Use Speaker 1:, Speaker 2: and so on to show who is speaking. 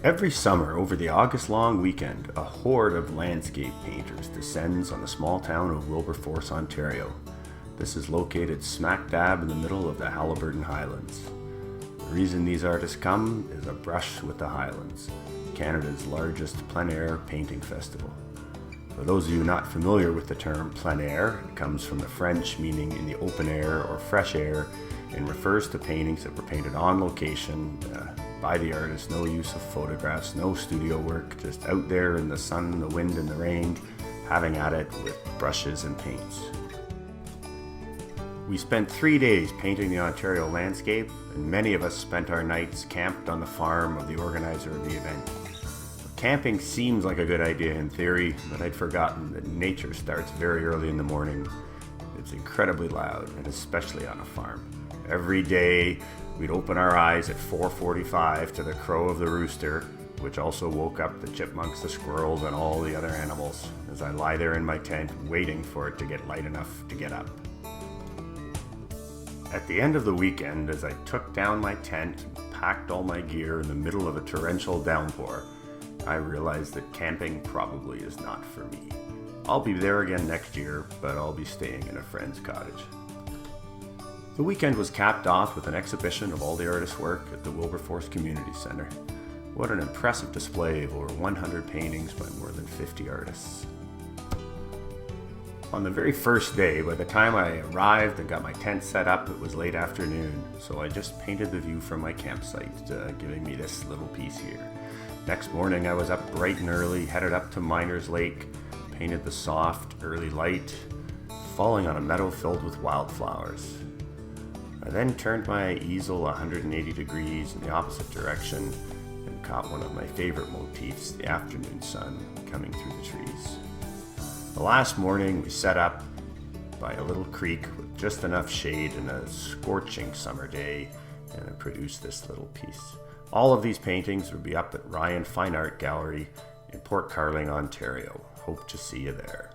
Speaker 1: Every summer, over the August-long weekend, a horde of landscape painters descends on the small town of Wilberforce, Ontario. This is located smack dab in the middle of the Haliburton Highlands. The reason these artists come is a brush with the Highlands, Canada's largest plein air painting festival. For those of you not familiar with the term plein air, it comes from the French meaning in the open air or fresh air and refers to paintings that were painted on location by the artist. No use of photographs, no studio work, just out there in the sun, the wind, and the rain, having at it with brushes and paints. We spent 3 days painting the Ontario landscape, and many of us spent our nights camped on the farm of the organizer of the event. Camping seems like a good idea in theory, but I'd forgotten that nature starts very early in the morning. It's incredibly loud, and especially on a farm. Every day, we'd open our eyes at 4:45 to the crow of the rooster, which also woke up the chipmunks, the squirrels, and all the other animals, as I lie there in my tent waiting for it to get light enough to get up. At the end of the weekend, as I took down my tent and packed all my gear in the middle of a torrential downpour, I realized that camping probably is not for me. I'll be there again next year, but I'll be staying in a friend's cottage. The weekend was capped off with an exhibition of all the artists' work at the Wilberforce Community Centre. What an impressive display of over 100 paintings by more than 50 artists. On the very first day, by the time I arrived and got my tent set up, it was late afternoon, so I just painted the view from my campsite, giving me this little piece here. Next morning I was up bright and early, headed up to Miners Lake, painted the soft, early light, falling on a meadow filled with wildflowers. I then turned my easel 180 degrees in the opposite direction and caught one of my favorite motifs, the afternoon sun coming through the trees. The last morning we set up by a little creek with just enough shade in a scorching summer day, and it produced this little piece. All of these paintings will be up at Ryan Fine Art Gallery in Port Carling, Ontario. Hope to see you there.